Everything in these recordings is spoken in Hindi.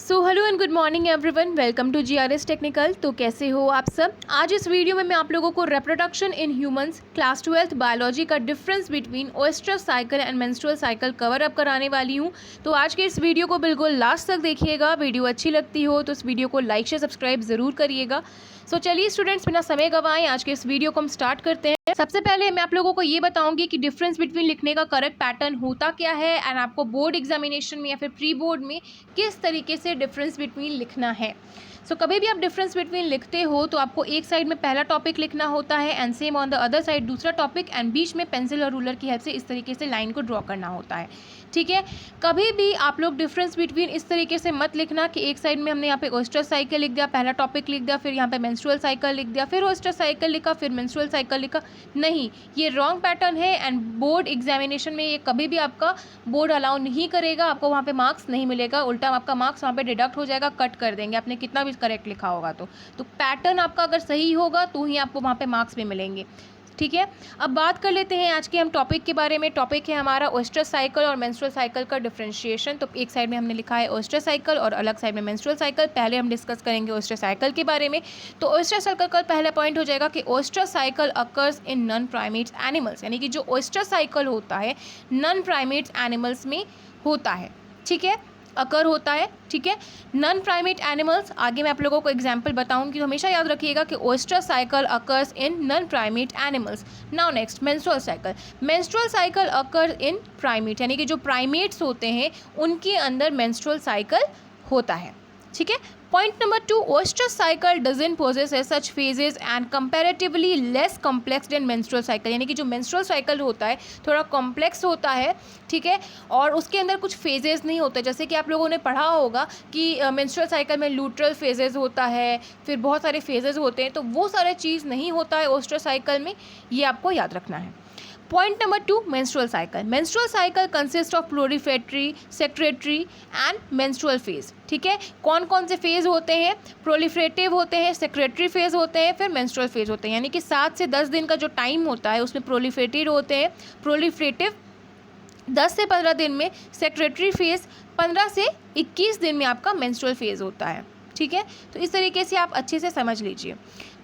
So hello and good morning everyone, welcome to GRS technical. तो कैसे हो आप सब। आज इस वीडियो में मैं आप लोगों को reproduction in humans class 12th biology का difference between oestrus cycle and menstrual cycle cover up कराने वाली हूँ। तो आज के इस वीडियो को बिल्कुल लास्ट तक देखिएगा। वीडियो अच्छी लगती हो तो इस वीडियो को लाइक शेयर सब्सक्राइब ज़रूर करिएगा। सो चलिए स्टूडेंट्स, बिना समय गंवाएं आज के इस वीडियो को हम स्टार्ट करते हैं। सबसे पहले मैं आप लोगों को ये बताऊंगी कि डिफरेंस बिटवीन लिखने का करेक्ट पैटर्न होता क्या है एंड आपको बोर्ड एग्जामिनेशन में या फिर प्री बोर्ड में किस तरीके से डिफरेंस बिटवीन लिखना है। सो कभी भी आप डिफरेंस बिटवीन लिखते हो तो आपको एक साइड में पहला टॉपिक लिखना होता है and same on the other side दूसरा टॉपिक एंड बीच में पेंसिल और रूलर की हेल्प से इस तरीके से लाइन को ड्रॉ करना होता है। ठीक है, कभी भी आप लोग डिफरेंस बिटवीन इस तरीके से मत लिखना कि एक साइड में हमने यहाँ पे ओएस्ट्रस साइकिल लिख दिया, पहला टॉपिक लिख दिया, फिर यहाँ पे मेंस्ट्रुअल साइकिल लिख दिया, फिर ओएस्ट्रस साइकिल लिखा, फिर मेंस्ट्रुअल साइकिल लिखा। नहीं, ये रॉन्ग पैटर्न है एंड बोर्ड एग्जामिनेशन में ये कभी भी आपका बोर्ड अलाउ नहीं करेगा। आपको वहाँ पे मार्क्स नहीं मिलेगा, उल्टा आपका मार्क्स वहाँ पे डिडक्ट हो जाएगा, कट कर देंगे आपने कितना भी करेक्ट लिखा होगा। तो पैटर्न आपका अगर सही होगा तो ही आपको वहाँ पे मार्क्स भी मिलेंगे। ठीक है, अब बात कर लेते हैं आज के हम टॉपिक के बारे में। टॉपिक है हमारा ओएस्ट्रस साइकिल और मेंस्ट्रुअल साइकिल का डिफरेंशिएशन। तो एक साइड में हमने लिखा है ओएस्ट्रस साइकिल और अलग साइड में मेंस्ट्रुअल साइकिल। पहले हम डिस्कस करेंगे ओएस्ट्रस साइकिल के बारे में। तो ओएस्ट्रस साइकिल का पहला पॉइंट हो जाएगा कि ओएस्ट्रस cycle occurs in non primates animals, यानी कि जो ओएस्ट्रस साइकिल होता है नॉन प्राइमेट्स एनिमल्स में होता है। ठीक है, अकर होता है। ठीक है, नॉन प्राइमेट एनिमल्स, आगे मैं आप लोगों को एग्जांपल बताऊंगी तो हमेशा याद रखिएगा कि ओएस्ट्रस cycle occurs in non primate animals. Now next menstrual cycle. Menstrual cycle occur in primate, यानी कि जो प्राइमेट्स होते हैं उनके अंदर मेंस्ट्रुअल साइकिल होता है। ठीक है, point number 2, oestrous cycle doesn't possess as such phases and comparatively less complex than menstrual cycle, यानी कि जो मेंस्ट्रुअल साइकिल होता है थोड़ा कॉम्प्लेक्स होता है। ठीक है, और उसके अंदर कुछ फेजेस नहीं होते, जैसे कि आप लोगों ने पढ़ा होगा कि मेंस्ट्रुअल साइकिल में लूट्रल फेजेस होता है, फिर बहुत सारे फेजेस होते हैं, तो वो सारे चीज़ नहीं होता है ओएस्ट्रस साइकिल में, ये आपको याद रखना है। Point number 2, menstrual cycle. Menstrual cycle consist of proliferatory, secretory and menstrual phase. ठीक है, कौन कौन से फेज होते हैं? प्रोलिफरेटिव होते हैं, सेक्रेटरी फेज होते हैं, फिर मेंस्ट्रुअल फेज होते हैं। यानी कि 7 से 10 दिन का जो टाइम होता है उसमें प्रोलिफरेटिव होते हैं, प्रोलिफरेटिव 10 से 15 दिन में, सेक्रेटरी फेज 15 से 21 दिन में आपका मेंस्ट्रुअल फेज होता है। ठीक है, तो इस तरीके से आप अच्छे से समझ लीजिए।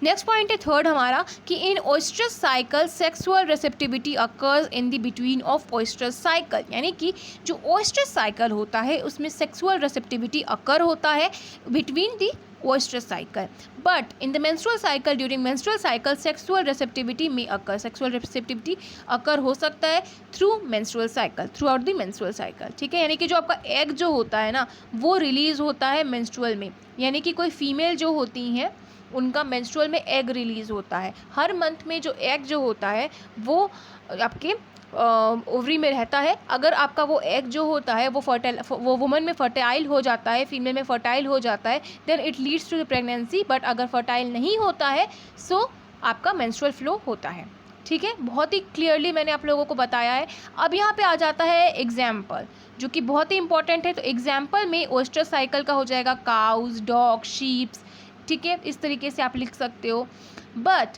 नेक्स्ट पॉइंट है थर्ड हमारा कि in oestrus cycle sexual receptivity occurs in the between of oestrus cycle, यानी कि जो ओएस्ट्रस साइकिल होता है उसमें सेक्सुअल रिसेप्टिविटी अकर होता है between the ओएस्ट्रस cycle, but in the menstrual cycle during menstrual cycle sexual receptivity में अकर, सेक्सुअल रिसेप्टिविटी अकर हो सकता है through menstrual cycle, through out the menstrual cycle. ठीक है, यानी कि जो आपका एग जो होता है ना वो रिलीज होता है मेंस्ट्रुअल में, यानी कि कोई फीमेल जो होती हैं उनका मेंस्ट्रुअल में एग रिलीज होता है। हर मंथ में जो एग जो होता है वो आपके ओवरी में रहता है। अगर आपका वो एग जो होता है वो वुमन में फर्टाइल हो जाता है, फीमेल में फर्टाइल हो जाता है, then it leads to the pregnancy. But अगर फर्टाइल नहीं होता है सो आपका मेंस्ट्रुअल फ्लो होता है। ठीक है, बहुत ही क्लियरली मैंने आप लोगों को बताया है। अब यहाँ पे आ जाता है एग्जाम्पल, जो कि बहुत ही इंपॉर्टेंट है। तो एग्जाम्पल में ओएस्ट्रस साइकिल का हो जाएगा काउज, डॉग, शीप्स। ठीक है, इस तरीके से आप लिख सकते हो। बट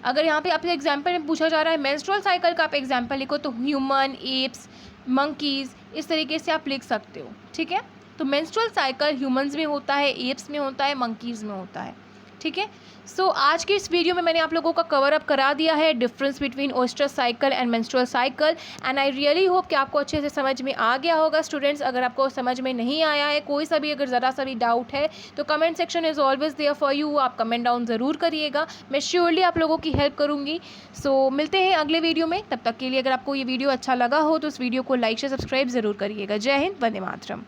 अगर यहाँ पे आपसे एग्जाम्पल में पूछा जा रहा है मेंस्ट्रुअल साइकिल का आप एग्जाम्पल लिखो तो ह्यूमन, एप्स, मंकीज़, इस तरीके से आप लिख सकते हो। ठीक है, तो मेंस्ट्रुअल साइकिल ह्यूमंस में होता है, एप्स में होता है, मंकीज़ में होता है। ठीक है, सो आज की इस वीडियो में मैंने आप लोगों का कवर अप करा दिया है difference between oestrus cycle and menstrual cycle and I really hope कि आपको अच्छे से समझ में आ गया होगा। स्टूडेंट्स, अगर आपको समझ में नहीं आया है, कोई सा भी अगर ज़रा सा भी डाउट है तो comment section is always there for you. आप कमेंट डाउन ज़रूर करिएगा, मैं श्योरली आप लोगों की हेल्प करूँगी। सो मिलते हैं अगले वीडियो में, तब तक के लिए अगर आपको ये वीडियो अच्छा लगा हो तो इस वीडियो को लाइक शेयर सब्सक्राइब ज़रूर करिएगा। जय हिंद, वंदे मातरम।